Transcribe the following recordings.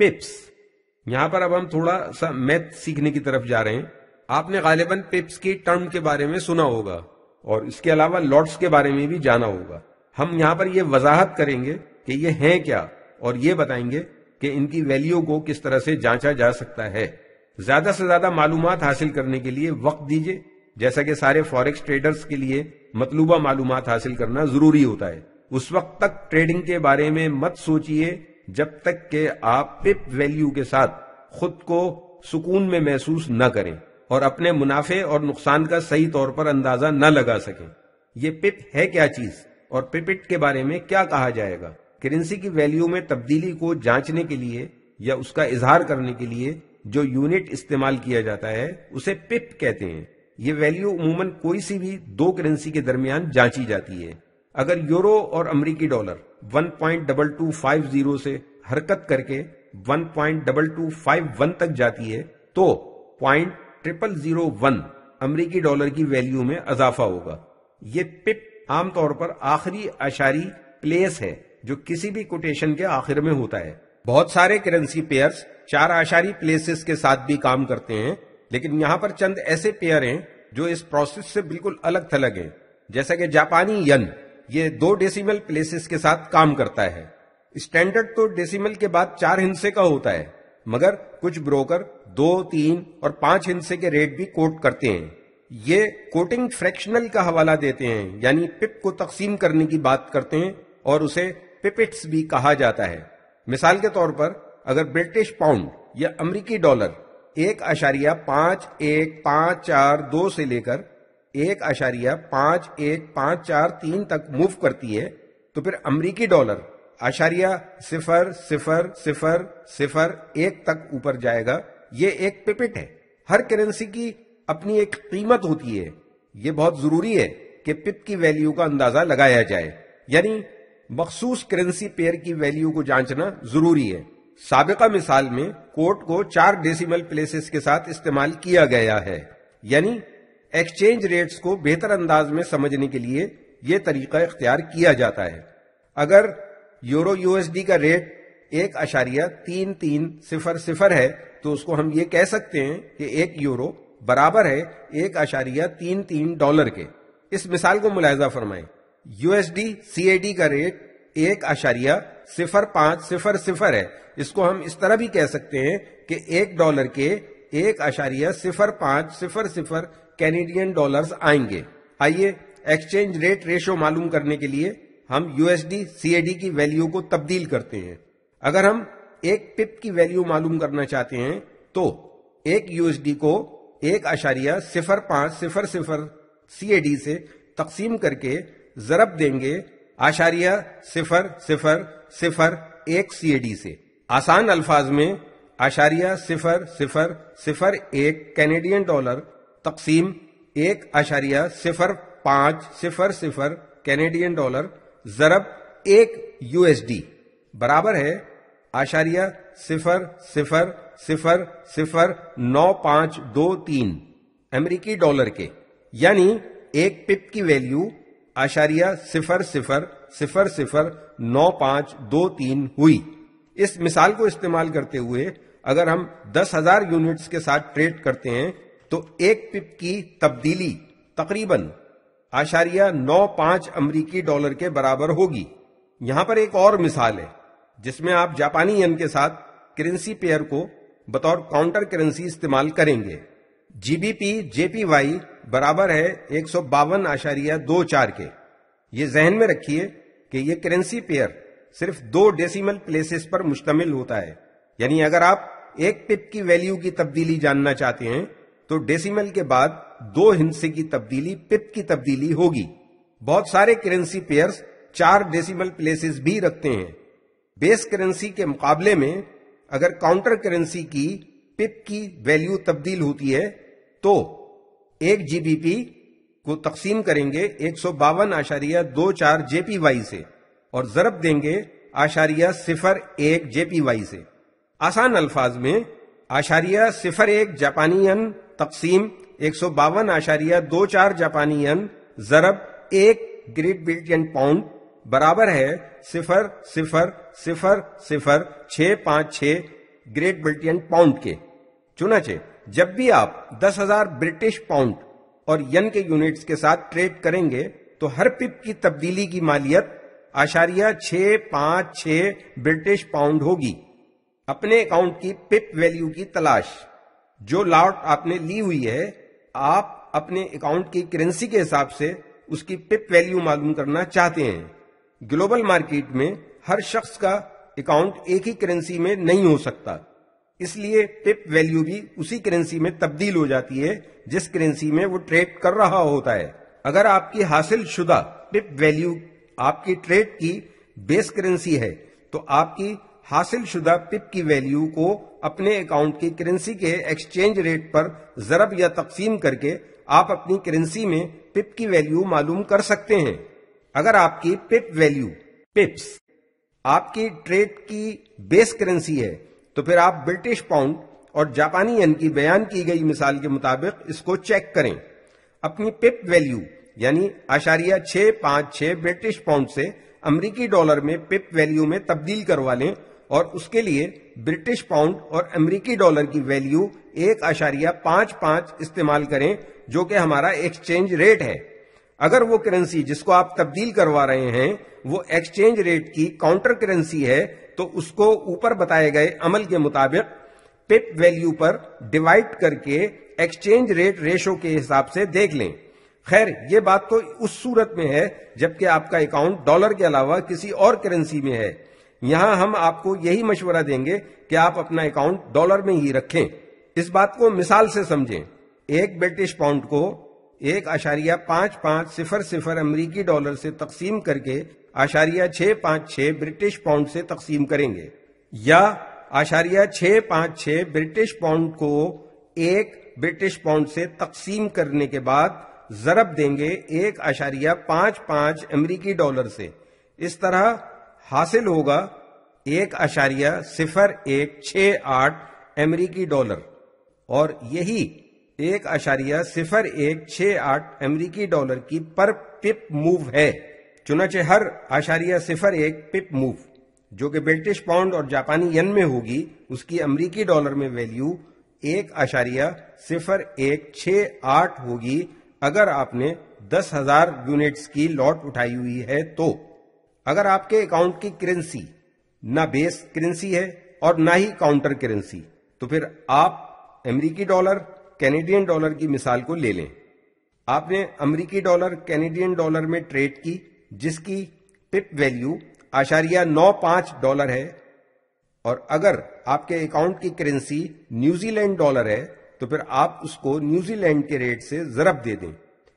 पिप्स। यहां पर अब हम थोड़ा सा मैथ सीखने की तरफ जा रहे हैं। आपने गालिबन पिप्स की टर्म के बारे में सुना होगा और इसके अलावा लॉट्स के बारे में भी जाना होगा। हम यहां पर यह वजाहत करेंगे कि ये हैं क्या और ये बताएंगे कि इनकी वैल्यू को किस तरह से जांचा जा सकता है। ज्यादा से ज्यादा मालूमात हासिल करने के लिए वक्त दीजिए। जैसा कि सारे फॉरेक्स ट्रेडर्स के लिए मतलूबा मालूमात हासिल करना जरूरी होता है। उस वक्त तक ट्रेडिंग के बारे में मत सोचिए जब तक कि आप पिप वैल्यू के साथ खुद को सुकून में महसूस न करें और अपने मुनाफे और नुकसान का सही तौर पर अंदाजा न लगा सकें। ये पिप है क्या चीज और पिपिट के बारे में क्या कहा जाएगा। करेंसी की वैल्यू में तब्दीली को जांचने के लिए या उसका इजहार करने के लिए जो यूनिट इस्तेमाल किया जाता है उसे पिप कहते हैं। ये वैल्यू उमूमन कोई सी भी दो करेंसी के दरमियान जांची जाती है। अगर यूरो और अमेरिकी डॉलर 1.2250 से हरकत करके 1.2251 तक जाती है तो 0.0001 अमेरिकी डॉलर की वैल्यू में इजाफा होगा। ये पिप आमतौर पर आखिरी आशारी प्लेस है जो किसी भी कोटेशन के आखिर में होता है। बहुत सारे करेंसी पेयर्स 4 आशारी प्लेसेस के साथ भी काम करते हैं, लेकिन यहां पर चंद ऐसे पेयर हैं जो इस प्रोसेस से बिल्कुल अलग थलग हैं। जैसा कि जापानी यन, ये 2 डेसिमल प्लेसेस के साथ काम करता है। स्टैंडर्ड तो डेसिमल के बाद 4 हिस्से का होता है, मगर कुछ ब्रोकर 2, 3 और 5 हिस्से के रेट भी कोट करते हैं। ये कोटिंग फ्रैक्शनल का हवाला देते हैं, यानी पिप को तकसीम करने की बात करते हैं और उसे पिपिट्स भी कहा जाता है। मिसाल के तौर पर अगर ब्रिटिश पाउंड या अमेरिकी डॉलर 1.5154 से लेकर 1.5153 तक मूव करती है तो फिर अमेरिकी डॉलर 0.0001 तक ऊपर जाएगा। ये एक पिपिट है। हर करेंसी की अपनी एक कीमत होती है। ये बहुत जरूरी है कि पिप की वैल्यू का अंदाजा लगाया जाए, यानी मखसूस करेंसी पेयर की वैल्यू को जांचना जरूरी है। साबिका मिसाल में कोट को 4 डेसिमल प्लेसेस के साथ इस्तेमाल किया गया है, यानी एक्सचेंज रेट्स को बेहतर अंदाज में समझने के लिए यह तरीका इख्तियार किया जाता है। अगर यूरो यूएसडी का रेट 1.3300 है तो उसको हम ये कह सकते हैं कि 1 यूरो बराबर है 1.33 डॉलर के। इस मिसाल को मुलाहिजा फरमाएं। यूएसडी सीएडी का रेट 1.0500 है। इसको हम इस तरह भी कह सकते हैं कि 1 डॉलर के 1.0500 कैनेडियन डॉलर्स आएंगे। आइए एक्सचेंज रेट रेशो मालूम करने के लिए हम यूएसडी सीएडी की वैल्यू को तब्दील करते हैं। अगर हम एक पिप की वैल्यू मालूम करना चाहते हैं तो 1 यूएसडी को 1.0500 सीएडी से तकसीम करके जरब देंगे 0.0001 सीएडी से। आसान अल्फाज में 0.0001 कैनेडियन डॉलर तकसीम 1.0500 कैनेडियन डॉलर जरब 1 यूएसडी बराबर है 0.009523 अमेरिकी डॉलर के, यानी एक पिप की वैल्यू 0.009523 हुई। इस मिसाल को इस्तेमाल करते हुए अगर हम 10,000 यूनिट्स के साथ ट्रेड करते हैं तो एक पिप की तब्दीली तकरीबन 0.95 अमेरिकी डॉलर के बराबर होगी। यहां पर एक और मिसाल है जिसमें आप जापानी यन के साथ करेंसी पेयर को बतौर काउंटर करेंसी इस्तेमाल करेंगे। जीबीपी जेपीवाई बराबर है 152.24 के। ये जहन में रखिए कि ये करेंसी पेयर सिर्फ 2 डेसिमल प्लेसेस पर मुश्तमिल होता है, यानी अगर आप एक पिप की वैल्यू की तब्दीली जानना चाहते हैं तो डेसिमल के बाद 2 हिस्से की तब्दीली पिप की तब्दीली होगी। बहुत सारे करेंसी पेयर्स 4 डेसिमल प्लेसेस भी रखते हैं। बेस करेंसी के मुकाबले में अगर काउंटर करेंसी की पिप की वैल्यू तब्दील होती है तो 1 जीबीपी को तकसीम करेंगे 152.24 जेपीवाई से और जरब देंगे 0.01 जेपीवाई से। आसान अल्फाज में 0.01 जापानी यन तकसीम 152.24 जापानी यन जरब 1 ग्रेट ब्रिटेन पाउंड बराबर है 0.00656 ग्रेट ब्रिटेन पाउंड के। चुनाचे जब भी आप 10,000 ब्रिटिश पाउंड और यन के यूनिट्स के साथ ट्रेड करेंगे तो हर पिप की तब्दीली की मालियत .656 ब्रिटिश पाउंड होगी। अपने अकाउंट की पिप वैल्यू की तलाश। जो लॉट आपने ली हुई है, आप अपने अकाउंट की करेंसी के हिसाब से उसकी पिप वैल्यू मालूम करना चाहते हैं। ग्लोबल मार्केट में हर शख्स का अकाउंट एक ही करेंसी में नहीं हो सकता, इसलिए पिप वैल्यू भी उसी करेंसी में तब्दील हो जाती है जिस करेंसी में वो ट्रेड कर रहा होता है। अगर आपकी हासिल शुदा पिप वैल्यू आपकी ट्रेड की बेस करेंसी है तो आपकी हासिल शुदा पिप की वैल्यू को अपने अकाउंट की करेंसी के एक्सचेंज रेट पर ज़रब या तकसीम करके आप अपनी करेंसी में पिप की वैल्यू मालूम कर सकते हैं। अगर आपकी पिप वैल्यू पिप्स आपकी ट्रेड की बेस करेंसी है तो फिर आप ब्रिटिश पाउंड और जापानी येन की बयान की गई मिसाल के मुताबिक इसको चेक करें। अपनी पिप वैल्यू यानी .656 ब्रिटिश पाउंड से अमेरिकी डॉलर में पिप वैल्यू में तब्दील करवा लें और उसके लिए ब्रिटिश पाउंड और अमेरिकी डॉलर की वैल्यू 1.55 इस्तेमाल करें, जो कि हमारा एक्सचेंज रेट है। अगर वो करेंसी जिसको आप तब्दील करवा रहे हैं वो एक्सचेंज रेट की काउंटर करेंसी है तो उसको ऊपर बताए गए अमल के मुताबिक पिप वैल्यू पर डिवाइड करके एक्सचेंज रेट रेशो के हिसाब से देख लें। खैर, ये बात तो उस सूरत में है जबकि आपका अकाउंट डॉलर के अलावा किसी और करेंसी में है। यहां हम आपको यही मशवरा देंगे कि आप अपना अकाउंट डॉलर में ही रखें। इस बात को मिसाल से समझें। एक ब्रिटिश पाउंड को 1.5500 अमेरिकी डॉलर से तकसीम करके .656 ब्रिटिश पाउंड से तकसीम करेंगे, या .656 ब्रिटिश पाउंड को 1 ब्रिटिश पाउंड से तकसीम करने के बाद ज़रब देंगे 1.55 अमेरिकी डॉलर से। इस तरह हासिल होगा 1.0168 अमेरिकी डॉलर, और यही 1.0168 अमेरिकी डॉलर की पर पिप मूव है। चुनाचे हर .01 पिप मूव जो कि ब्रिटिश पाउंड और जापानी येन में होगी, उसकी अमेरिकी डॉलर में वैल्यू 1.0168 होगी अगर आपने 10,000 यूनिट्स की लॉट उठाई हुई है। तो अगर आपके अकाउंट की करेंसी ना बेस करेंसी है और ना ही काउंटर करेंसी, तो फिर आप अमेरिकी डॉलर कैनेडियन डॉलर की मिसाल को ले लें। आपने अमेरिकी डॉलर कैनेडियन डॉलर में ट्रेड की जिसकी पिप वैल्यू $0.95 है, और अगर आपके अकाउंट की करेंसी न्यूजीलैंड डॉलर है तो फिर आप उसको न्यूजीलैंड के रेट से ज़रब दे दें,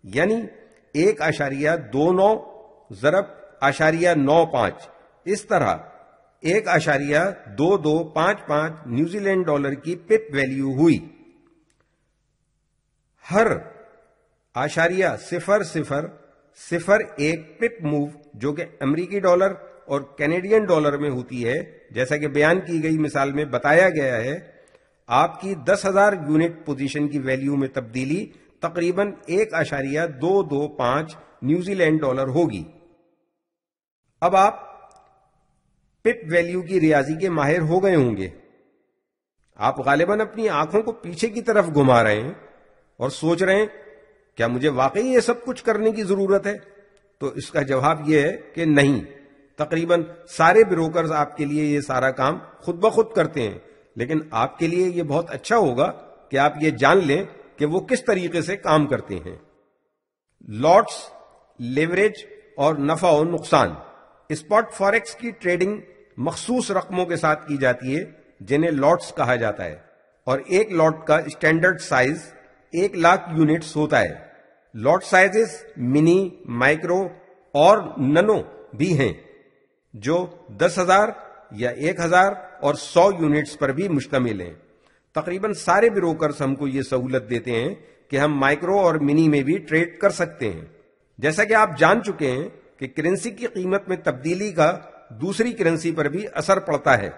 यानी 1.29 ज़रब .95। इस तरह 1.2255 न्यूजीलैंड डॉलर की पिप वैल्यू हुई। हर .0001 पिप मूव जो कि अमेरिकी डॉलर और कैनेडियन डॉलर में होती है, जैसा कि बयान की गई मिसाल में बताया गया है, आपकी 10,000 यूनिट पोजीशन की वैल्यू में तब्दीली तकरीबन 1.225 न्यूजीलैंड डॉलर होगी। अब आप पिप वैल्यू की रियाजी के माहिर हो गए होंगे। आप गालिबन अपनी आंखों को पीछे की तरफ घुमा रहे हैं और सोच रहे हैं क्या मुझे वाकई ये सब कुछ करने की जरूरत है? तो इसका जवाब यह है कि नहीं। तकरीबन सारे ब्रोकर्स आपके लिए ये सारा काम खुद ब खुद करते हैं, लेकिन आपके लिए ये बहुत अच्छा होगा कि आप ये जान लें कि वो किस तरीके से काम करते हैं। लॉट्स, लेवरेज और नफा और नुकसान। स्पॉट फॉरेक्स की ट्रेडिंग मखसूस रकमों के साथ की जाती है जिन्हें लॉट्स कहा जाता है, और एक लॉट का स्टैंडर्ड साइज 1 लाख यूनिट्स होता है। लॉट साइजेस मिनी, माइक्रो और ननो भी हैं जो 10,000 या 1,000 और 100 यूनिट्स पर भी मुश्तमिल हैं। तकरीबन सारे ब्रोकर्स हमको ये सहूलत देते हैं कि हम माइक्रो और मिनी में भी ट्रेड कर सकते हैं। जैसा कि आप जान चुके हैं कि करेंसी की कीमत में तब्दीली का दूसरी करेंसी पर भी असर पड़ता है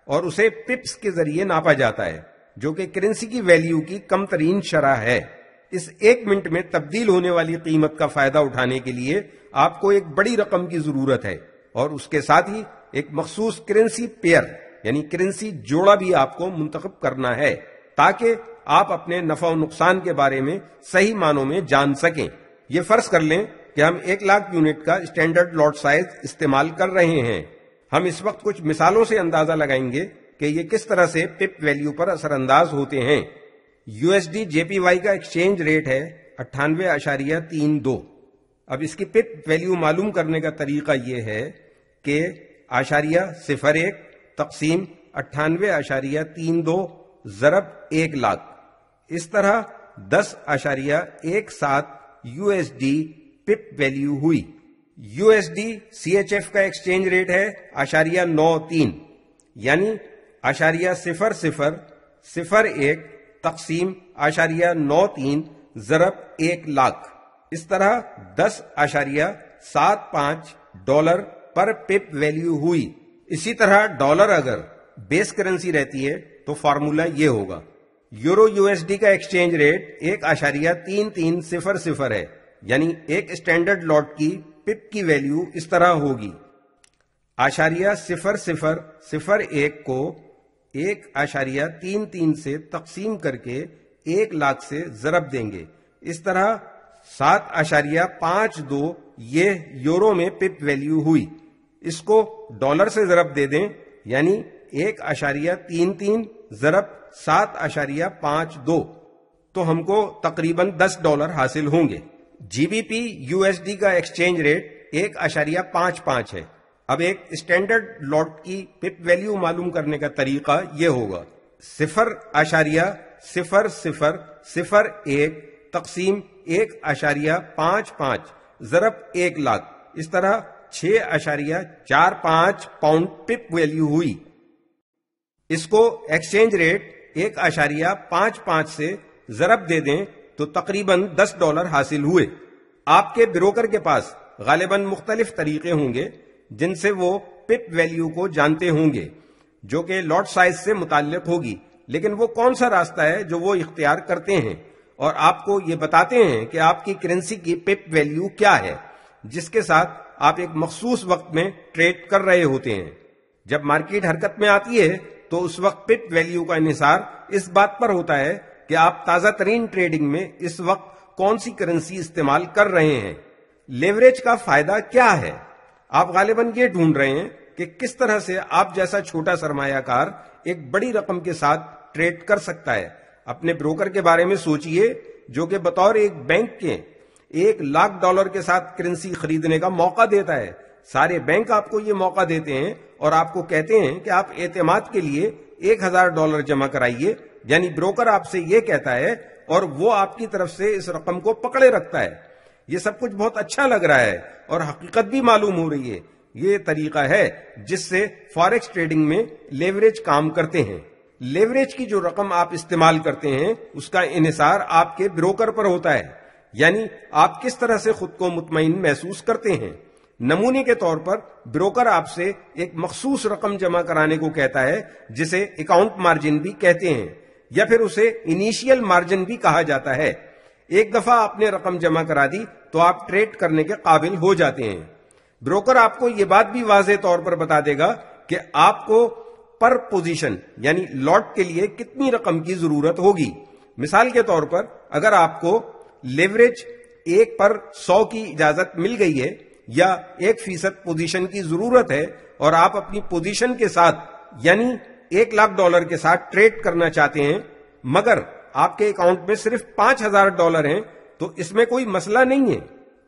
और उसे पिप्स के जरिए नापा जाता है, जो कि करेंसी की वैल्यू की कम तरीन शरह है। इस 1 मिनट में तब्दील होने वाली कीमत का फायदा उठाने के लिए आपको एक बड़ी रकम की जरूरत है और उसके साथ ही एक मखसूस करेंसी पेयर یعنی کرنسی جوڑا بھی آپ کو منتخب کرنا ہے تاکہ آپ اپنے نفع و نقصان کے بارے میں صحیح معنوں میں جان سکیں۔ یہ فرض کر لیں کہ ہم 1,00,000 یونٹ کا اسٹینڈرڈ لاٹ سائز استعمال کر رہے ہیں۔ ہم اس وقت کچھ مثالوں سے اندازہ لگائیں گے کہ یہ کس طرح سے پپ ویلیو پر اثر انداز ہوتے ہیں۔ USD JPY کا ایکسچینج ریٹ ہے 98.32۔ اب اس کی پپ ویلیو معلوم کرنے کا طریقہ یہ ہے کہ 0.01 تقسیم 98.32 ضرب 1,00,000، اس طرح 10.17 USD پپ ویلیو ہوئی۔ USD CHF کا ایکسچینج ریٹ ہے 0.93، یعنی 0.0001 تقسیم 0.93 ضرب 1,00,000، اس طرح 10.75 ڈالر پر پپ ویلیو ہوئی۔ اسی طرح ڈالر اگر بیس کرنسی رہتی ہے تو فارمولا یہ ہوگا۔ یورو USD کا ایکسچینج ریٹ 1.3300 ہے، یعنی ایک اسٹینڈرڈ لاٹ کی پپ کی ویلیو اس طرح ہوگی۔ 0.0001 کو 1.33 سے تقسیم کر کے 1,00,000 سے ضرب دیں گے، اس طرح 7.52 یہ یورو میں پپ ویلیو ہوئی۔ اس کو ڈالر سے ضرب دے دیں، یعنی 1.33 ضرب 7.52 تو ہم کو تقریباً $10 حاصل ہوں گے۔ GBP USD کا ایکسچینج ریٹ 1.55 ہے۔ اب ایک اسٹینڈرڈ لاٹ کی پپ ویلیو معلوم کرنے کا طریقہ یہ ہوگا۔ 0.0001 تقسیم 1.55 ضرب 1,00,000، اس طرح 6.45 پاؤنڈ پپ ویلیو ہوئی۔ اس کو ایکسچینج ریٹ 1.55 سے ضرب دے دیں تو تقریباً $10 حاصل ہوئے۔ آپ کے بروکر کے پاس غالباً مختلف طریقے ہوں گے جن سے وہ پپ ویلیو کو جانتے ہوں گے، جو کہ لاٹ سائز سے متعلق ہوگی، لیکن وہ کون سا راستہ ہے جو وہ اختیار کرتے ہیں اور آپ کو یہ بتاتے ہیں کہ آپ کی کرنسی کی پپ ویلیو کیا ہے جس کے ساتھ آپ ایک مخصوص وقت میں ٹریڈ کر رہے ہوتے ہیں۔ جب مارکیٹ حرکت میں آتی ہے تو اس وقت پپ ویلیو کا انحصار اس بات پر ہوتا ہے کہ آپ تازہ ترین ٹریڈنگ میں اس وقت کون سی کرنسی استعمال کر رہے ہیں۔ لیوریج کا فائدہ کیا ہے؟ آپ غالباً یہ ڈھونڈ رہے ہیں کہ کس طرح سے آپ جیسا چھوٹا سرمایہ کار ایک بڑی رقم کے ساتھ ٹریڈ کر سکتا ہے۔ اپنے بروکر کے بارے میں سوچئے جو کہ بطور ایک بینک کے $1,00,000 کے ساتھ کرنسی خریدنے کا موقع دیتا ہے۔ سارے بینک آپ کو یہ موقع دیتے ہیں اور آپ کو کہتے ہیں کہ آپ اعتماد کے لیے $1,000 جمع کرائیے، یعنی بروکر آپ سے یہ کہتا ہے اور وہ آپ کی طرف سے اس رقم کو پکڑے رکھتا ہے۔ یہ سب کچھ بہت اچھا لگ رہا ہے اور حقیقت بھی معلوم ہو رہی ہے۔ یہ طریقہ ہے جس سے فاریکس ٹریڈنگ میں لیوریج کام کرتے ہیں۔ لیوریج کی جو رقم آپ استعمال کرتے ہیں اس کا انحصار آپ کے بروکر پر ہوتا ہے، یعنی آپ کس طرح سے خود کو مطمئن محسوس کرتے ہیں۔ نمونے کے طور پر بروکر آپ سے ایک مخصوص رقم جمع کرانے کو کہتا ہے جسے اکاؤنٹ مارجن بھی کہتے ہیں، یا پھر اسے انیشیل مارجن بھی کہا جاتا ہے۔ ایک دفعہ آپ نے رقم جمع کرا دی تو آپ ٹریڈ کرنے کے قابل ہو جاتے ہیں۔ بروکر آپ کو یہ بات بھی واضح طور پر بتا دے گا کہ آپ کو پر پوزیشن یعنی لاٹ کے لیے کتنی رقم کی ضرورت ہوگی۔ مثال کے طور پر اگر آپ کو لیوریج 1/100 کی اجازت مل گئی ہے یا 1% پوزیشن کی ضرورت ہے اور آپ اپنی پوزیشن کے ساتھ یعنی $1,00,000 کے ساتھ ٹریڈ کرنا چاہتے ہیں، مگر آپ کے اکاؤنٹ میں صرف $5,000 ہیں، تو اس میں کوئی مسئلہ نہیں ہے۔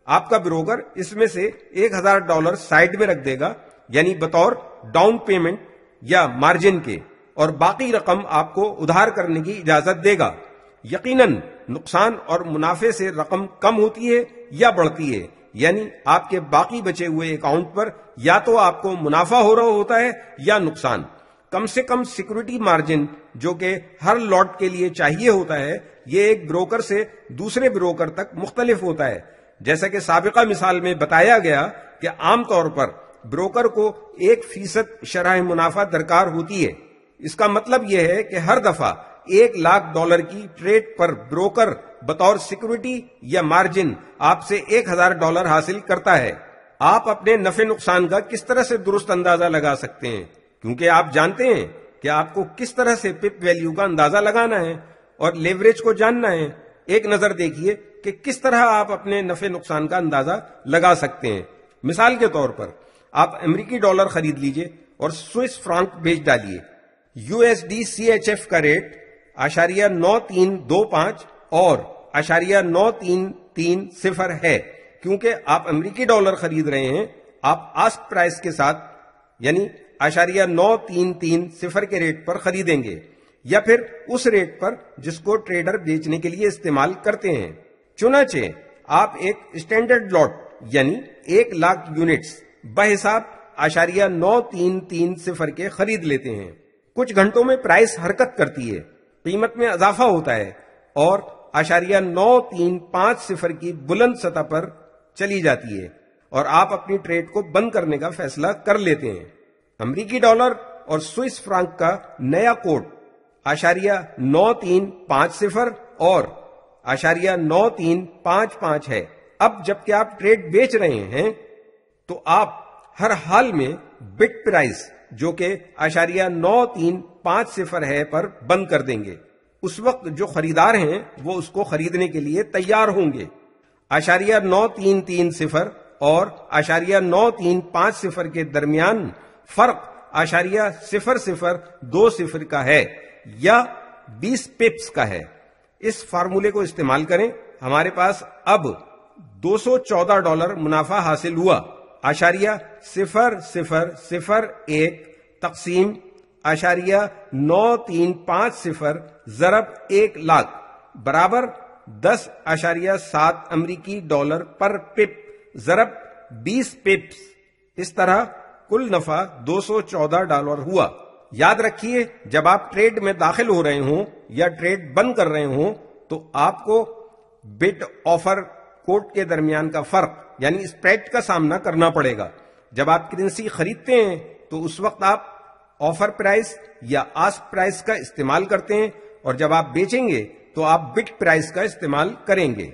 آپ کا بروکر اس میں سے $1,000 سائڈ میں رکھ دے گا، یعنی بطور ڈاؤن پیمنٹ یا مارجن کے، اور باقی رقم آپ کو ادھار کرنے کی اجازت دے گا۔ یقیناً نقصان اور منافع سے رقم کم ہوتی ہے یا بڑھتی ہے، یعنی آپ کے باقی بچے ہوئے اکاؤنٹ پر یا تو آپ کو منافع ہو رہا ہوتا ہے یا نقصان۔ کم سے کم سیکورٹی مارجن جو کہ ہر لاٹ کے لیے چاہیے ہوتا ہے، یہ ایک بروکر سے دوسرے بروکر تک مختلف ہوتا ہے۔ جیسا کہ سابقہ مثال میں بتایا گیا کہ عام طور پر بروکر کو 1% شرح منافع درکار ہوتی ہے۔ اس کا مطلب یہ ہے کہ ہر دفعہ $1,00,000 کی ٹریڈ پر بروکر بطور سیکورٹی یا مارجن آپ سے $1,000 حاصل کرتا ہے۔ آپ اپنے نفع نقصان کا کس طرح سے درست اندازہ لگا سکتے ہیں؟ کیونکہ آپ جانتے ہیں کہ آپ کو کس طرح سے پپ ویلیو کا اندازہ لگانا ہے اور لیوریج کو جاننا ہے. ایک نظر دیکھیے کہ کس طرح آپ اپنے نفع نقصان کا اندازہ لگا سکتے ہیں. مثال کے طور پر آپ امریکی ڈالر خرید لیجئے اور سوئس فرانک بیچ ڈالیے. USD/CHF کا ریٹ .9325 اور .9330 ہے. کیونکہ آپ امریکی ڈالر خرید رہے ہیں، آپ آسک پرائس کے ساتھ یعنی .9330 کے ریٹ پر خریدیں گے یا پھر اس ریٹ پر جس کو ٹریڈر بیچنے کے لیے استعمال کرتے ہیں. چنانچہ آپ ایک اسٹینڈرڈ لاٹ یعنی 1,00,000 یونٹس بحساب .9330 کے خرید لیتے ہیں. کچھ گھنٹوں میں پرائس حرکت کرتی ہے، قیمت میں اضافہ ہوتا ہے اور .9350 کی بلند سطح پر چلی جاتی ہے اور آپ اپنی ٹریڈ کو بند کرنے کا فیصلہ کر لیتے ہیں. امریکی ڈالر اور سوئس فرانک کا نیا کوڈ .9350 اور .9355 ہے. اب جبکہ آپ ٹریڈ بیچ رہے ہیں تو آپ ہر حال میں بٹ پرائس جو کہ .9350 ہے پر بند کر دیں گے. اس وقت جو خریدار ہیں وہ اس کو خریدنے کے لیے تیار ہوں گے. .9330 اور .9350 کے درمیان فرق .0020 کا ہے یا 20 پپس کا ہے. اس فارمولے کو استعمال کریں. ہمارے پاس اب $214 منافع حاصل ہوا. .0001 تقسیم .9350 ضرب 1,00,000 برابر 10.7 امریکی ڈالر پر پپ ضرب 20 پپس. اس طرح کل نفع $214 ہوا. یاد رکھیے جب آپ ٹریڈ میں داخل ہو رہے ہوں یا ٹریڈ بند کر رہے ہوں تو آپ کو بٹ آفر کوٹ کے درمیان کا فرق یعنی اسپریڈ کا سامنا کرنا پڑے گا. جب آپ کرنسی خریدتے ہیں تو اس وقت آپ آفر پرائس یا آسک پرائس کا استعمال کرتے ہیں اور جب آپ بیچیں گے تو آپ بٹ پرائس کا استعمال کریں گے.